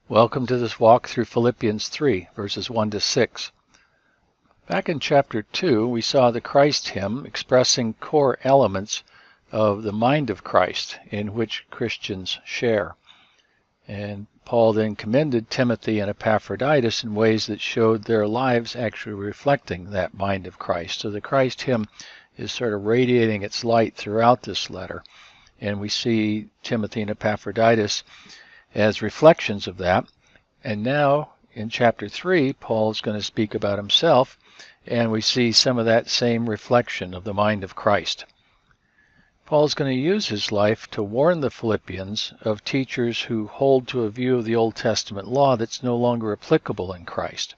Welcome to this walk through Philippians 3, verses 1 to 6. Back in chapter 2, we saw the Christ hymn expressing core elements of the mind of Christ in which Christians share. And Paul then commended Timothy and Epaphroditus in ways that showed their lives actually reflecting that mind of Christ. So the Christ hymn is sort of radiating its light throughout this letter. And we see Timothy and Epaphroditus as reflections of that. And now in chapter 3, Paul is going to speak about himself, and we see some of that same reflection of the mind of Christ. Paul is going to use his life to warn the Philippians of teachers who hold to a view of the Old Testament law that's no longer applicable in Christ.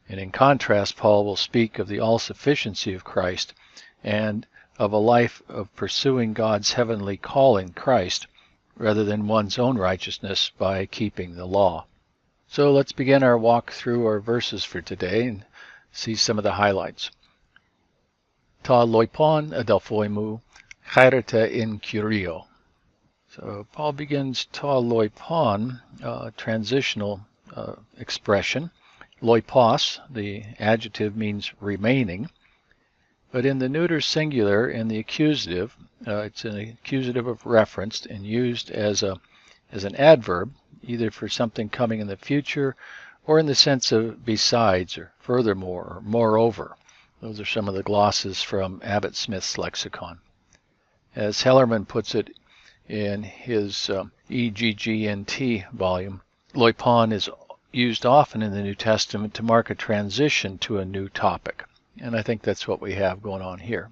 And in contrast, Paul will speak of the all-sufficiency of Christ and of a life of pursuing God's heavenly call in Christ, rather than one's own righteousness by keeping the law. So let's begin our walk through our verses for today and see some of the highlights. Ta loipon adelphoimu, chairete in curio. So Paul begins ta loipon, transitional expression. Loipos, the adjective, means remaining. But in the neuter singular, in the accusative, it's an accusative of reference and used as an adverb, either for something coming in the future or in the sense of besides or furthermore or moreover. Those are some of the glosses from Abbott Smith's lexicon. As Hellerman puts it in his EGGNT volume, loipon is used often in the New Testament to mark a transition to a new topic. And I think that's what we have going on here.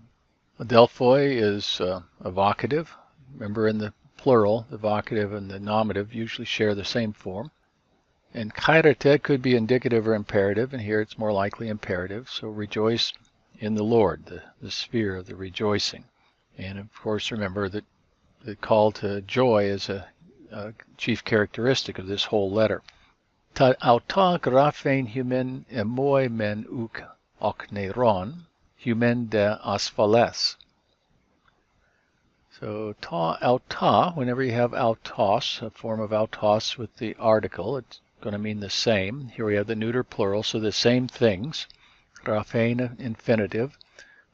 Adelphoi is a vocative. Remember, in the plural, the vocative and the nominative usually share the same form. And chairete could be indicative or imperative, and here it's more likely imperative. So rejoice in the Lord, the sphere of the rejoicing. And of course, remember that the call to joy is a chief characteristic of this whole letter. Ta auta graphein humen emoi men uk okneiron, humen de asphales. So ta auta, whenever you have autos, a form of autos with the article, it's going to mean the same. Here we have the neuter plural, so the same things. Graphein, infinitive.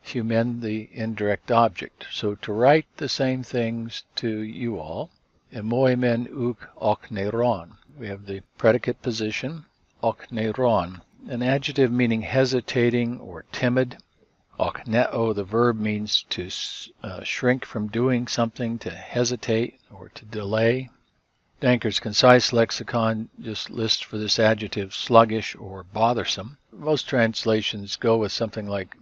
Humen, the indirect object. So to write the same things to you all. Emoi men uk okneiron. We have the predicate position, okneiron. An adjective meaning hesitating or timid. Okneo, the verb, means to shrink from doing something, to hesitate or to delay. Danker's Concise Lexicon just lists for this adjective sluggish or bothersome. Most translations go with something like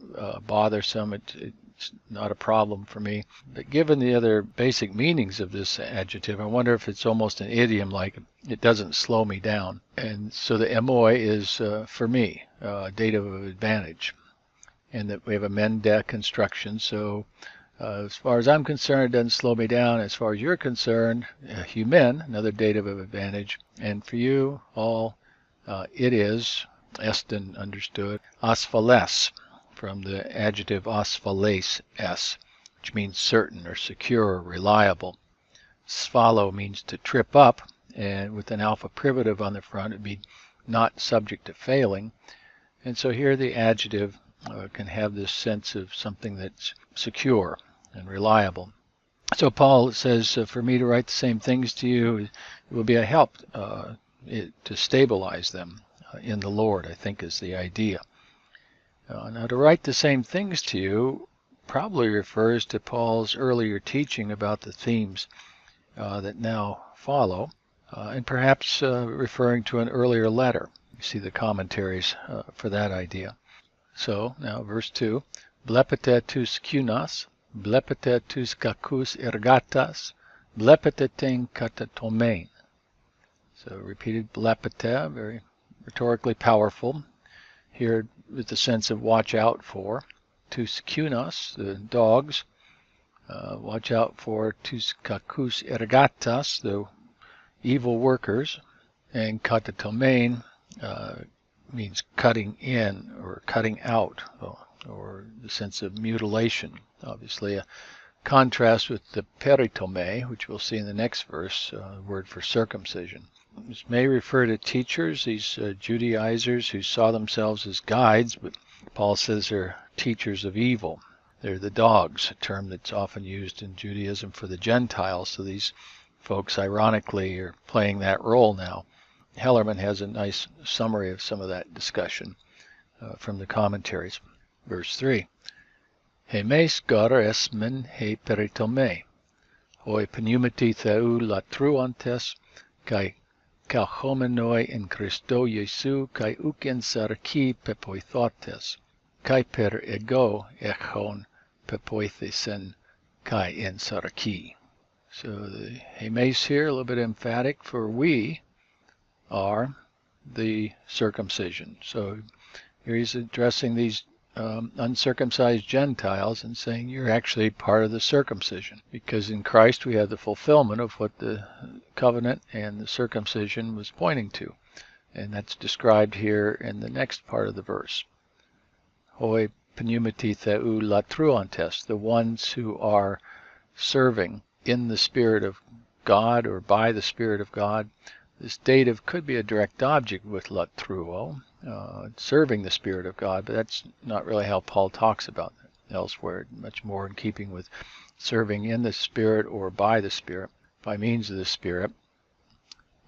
bothersome. It's not a problem for me. But given the other basic meanings of this adjective, I wonder if it's almost an idiom, like it doesn't slow me down. And so the emoi is, for me, dative of advantage. And that we have a mende construction, so as far as I'm concerned, it doesn't slow me down. As far as you're concerned, humen, another dative of advantage. And for you all, it is, estin understood, asphales, from the adjective asphales, which means certain or secure or reliable. Sphalo means to trip up, and with an alpha privative on the front, it'd be not subject to failing. And so here the adjective can have this sense of something that's secure and reliable. So Paul says, for me to write the same things to you, it will be a help to stabilize them in the Lord, I think is the idea. Now to write the same things to you probably refers to Paul's earlier teaching about the themes that now follow, and perhaps referring to an earlier letter. You see the commentaries for that idea. So, now verse 2, blepete tus kunas, blepete tus kakus ergatas, blepete ten katatomein. So repeated blepete, very rhetorically powerful. Here with the sense of watch out for. Tus kunas, the dogs, watch out for tus kakus ergatas, the evil workers, and katatomein, means cutting in or cutting out, or the sense of mutilation. Obviously a contrast with the peritome, which we'll see in the next verse, word for circumcision. This may refer to teachers, these Judaizers who saw themselves as guides, but Paul says they're teachers of evil. They're the dogs, a term that's often used in Judaism for the Gentiles. So these folks, ironically, are playing that role now. Hellerman has a nice summary of some of that discussion from the commentaries. Verse 3. Hemes gar esmen he peritome, hoi pneumati theou latruantes, kai kalchomenoi in Christo Jesu, kai uken sarki pepoithotes, kai per ego echon pepoithesen, kai en sarki. So the hemes here, a little bit emphatic, for we are the circumcision. So here he's addressing these uncircumcised Gentiles and saying you're actually part of the circumcision, because in Christ we have the fulfillment of what the covenant and the circumcision was pointing to, and that's described here in the next part of the verse. Hoi pneumati theou latruantes, the ones who are serving in the Spirit of God or by the Spirit of God. This dative could be a direct object with latruo, serving the Spirit of God, but that's not really how Paul talks about it elsewhere, much more in keeping with serving in the Spirit or by the Spirit, by means of the Spirit,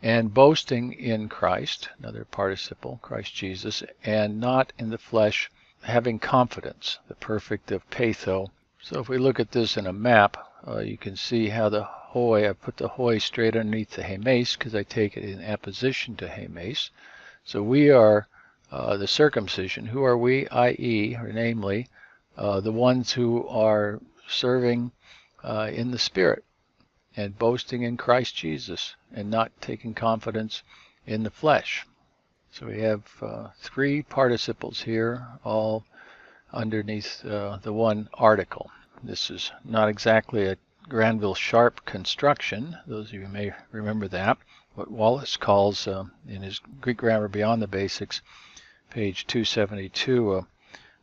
and boasting in Christ, another participle, Christ Jesus, and not in the flesh, having confidence, the perfect of patho. So if we look at this in a map, you can see how the hoi, I put the hoi straight underneath the hemes because I take it in apposition to hemes. So we are the circumcision. Who are we? I.e., or namely, the ones who are serving in the Spirit and boasting in Christ Jesus and not taking confidence in the flesh. So we have three participles here, all underneath the one article. This is not exactly a Granville-Sharp construction. Those of you may remember that. What Wallace calls, in his Greek Grammar Beyond the Basics, page 272,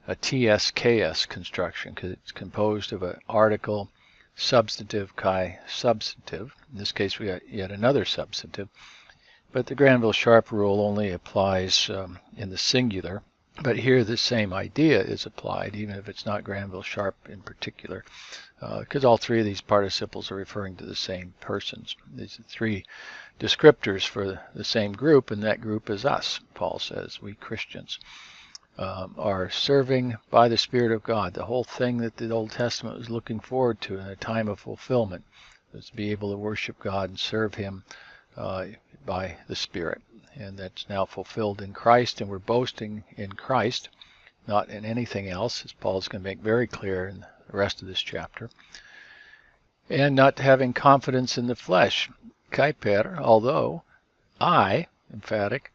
a TSKS construction, because it's composed of an article, substantive, chi substantive. In this case, we got yet another substantive. But the Granville-Sharp rule only applies in the singular. But here the same idea is applied, even if it's not Granville-Sharp in particular, because all three of these participles are referring to the same persons. These are three descriptors for the same group, and that group is us, Paul says. We Christians are serving by the Spirit of God. The whole thing that the Old Testament was looking forward to in a time of fulfillment was to be able to worship God and serve Him by the Spirit. And that's now fulfilled in Christ, and we're boasting in Christ, not in anything else, as Paul's going to make very clear in the rest of this chapter. And not having confidence in the flesh, kaiper, although I, emphatic,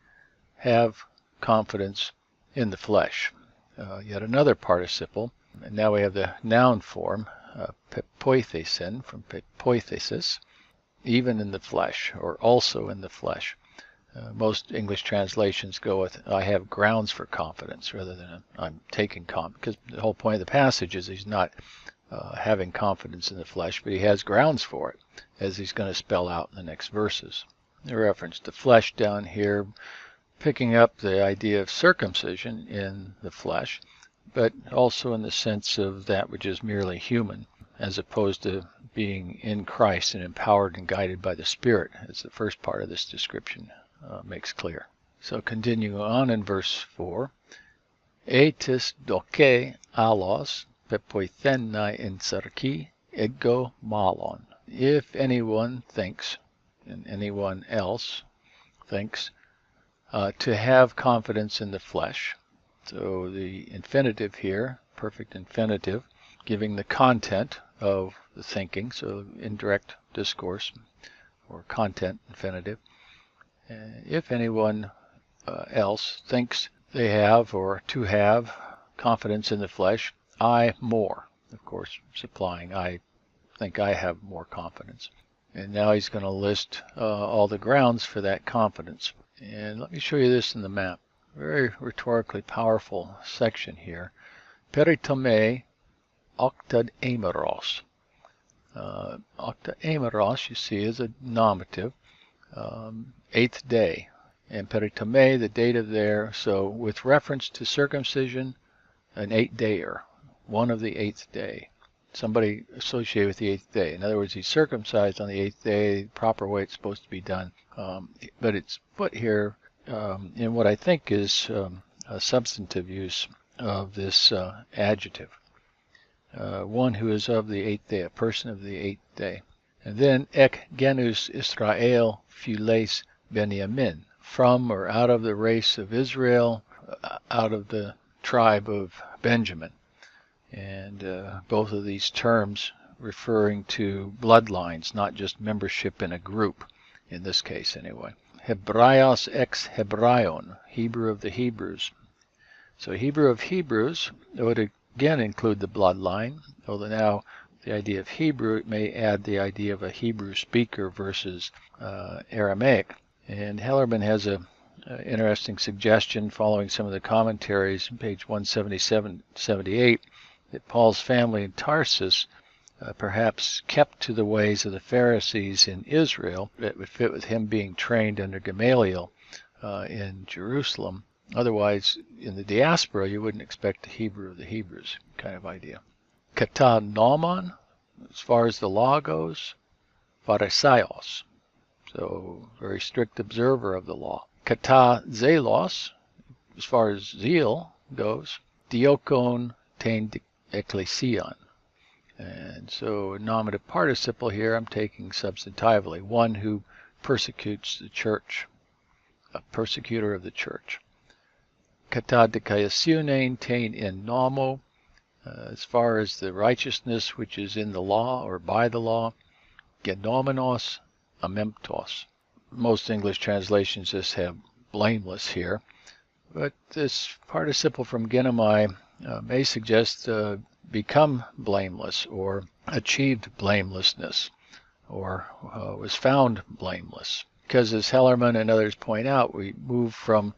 have confidence in the flesh. Yet another participle, and now we have the noun form, pepoithesen, from pepoithesis, even in the flesh, or also in the flesh. Most English translations go with, I have grounds for confidence, rather than I'm taking confidence, because the whole point of the passage is he's not having confidence in the flesh, but he has grounds for it, as he's going to spell out in the next verses. The reference to flesh down here, picking up the idea of circumcision in the flesh, but also in the sense of that which is merely human, as opposed to being in Christ and empowered and guided by the Spirit, as the first part of this description makes clear. So continuing on in verse 4, Etis doke alos pepoithenai in sarki ego malon. If anyone thinks, and anyone else thinks, to have confidence in the flesh. So the infinitive here, perfect infinitive, giving the content of the thinking, so indirect discourse or content infinitive. If anyone else thinks they have or to have confidence in the flesh, I more. Of course, supplying I think I have more confidence. And now he's going to list all the grounds for that confidence. And let me show you this in the map. Very rhetorically powerful section here. Peritome octad emeros. Octa emeros, you see, is a nominative. eighth day. And peritome, the date of there. So with reference to circumcision, an 8-dayer, one of the eighth day. Somebody associated with the eighth day. In other words, he's circumcised on the eighth day, the proper way it's supposed to be done. But it's put here in what I think is a substantive use of this adjective. One who is of the eighth day, a person of the eighth day. And then ek genus Israel phyles Benjamin, from or out of the race of Israel, out of the tribe of Benjamin. And both of these terms referring to bloodlines, not just membership in a group, in this case anyway. Hebraios ex Hebraion, Hebrew of the Hebrews. So Hebrew of Hebrews would again include the bloodline, although now the idea of Hebrew may add the idea of a Hebrew speaker versus Aramaic. And Hellerman has an interesting suggestion following some of the commentaries, page 177-78, that Paul's family in Tarsus perhaps kept to the ways of the Pharisees in Israel. That would fit with him being trained under Gamaliel in Jerusalem. Otherwise, in the diaspora, you wouldn't expect the Hebrew of the Hebrews kind of idea. Kata nomon, as far as the law goes, Pharisaios, so very strict observer of the law. Kata zelos, as far as zeal goes, diokon tein ekklesion. And so nominative participle here I'm taking substantively, one who persecutes the church, a persecutor of the church. Kata dikaiasunen tein in nomo, as far as the righteousness which is in the law or by the law, genomenos amemptos. Most English translations just have blameless here, but this participle from genomai may suggest become blameless or achieved blamelessness or was found blameless. Because as Hellerman and others point out, we move from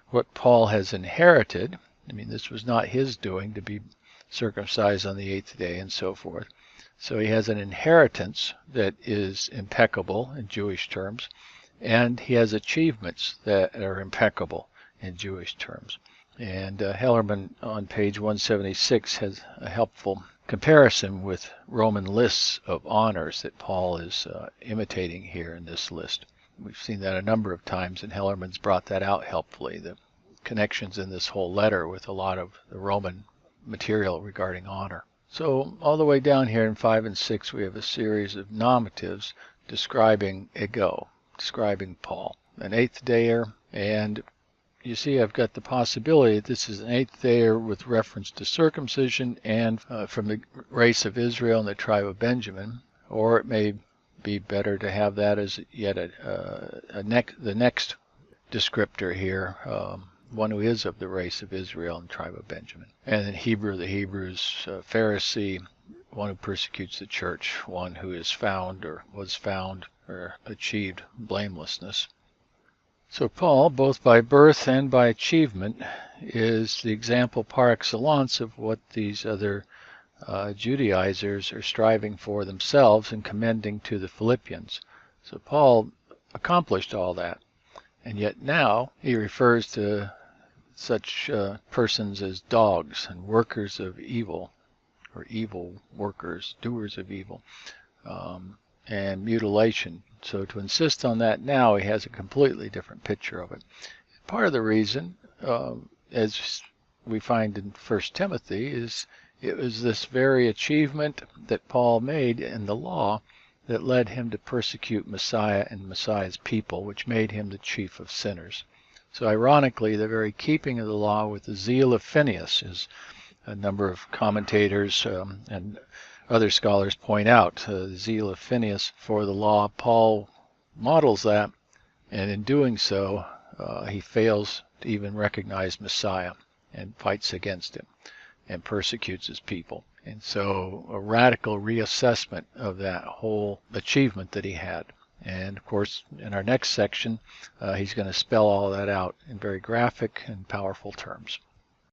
what Paul has inherited. I mean, this was not his doing to be circumcised on the eighth day and so forth. So he has an inheritance that is impeccable in Jewish terms, and he has achievements that are impeccable in Jewish terms. And Hellerman on page 176 has a helpful comparison with Roman lists of honors that Paul is imitating here in this list. We've seen that a number of times, and Hellerman's brought that out helpfully, the connections in this whole letter with a lot of the Roman material regarding honor. So all the way down here in 5 and 6 we have a series of nomatives describing ego, describing Paul, an eighth dayer, and you see I've got the possibility that this is an eighth dayer with reference to circumcision and from the race of Israel and the tribe of Benjamin, or it may be better to have that as yet the next descriptor here, one who is of the race of Israel and tribe of Benjamin. And then Hebrew of the Hebrews, Pharisee, one who persecutes the church, one who is found or was found or achieved blamelessness. So Paul, both by birth and by achievement, is the example par excellence of what these other Judaizers are striving for themselves and commending to the Philippians. So Paul accomplished all that, and yet now he refers to such persons as dogs and workers of evil, or evil workers, doers of evil, and mutilation. So to insist on that now, he has a completely different picture of it. Part of the reason, as we find in 1 Timothy, is it was this very achievement that Paul made in the law that led him to persecute Messiah and Messiah's people, which made him the chief of sinners. So ironically, the very keeping of the law with the zeal of Phineas, as a number of commentators and other scholars point out, the zeal of Phineas for the law, Paul models that, and in doing so, he fails to even recognize Messiah and fights against him and persecutes his people. And so a radical reassessment of that whole achievement that he had. And of course, in our next section, he's going to spell all that out in very graphic and powerful terms.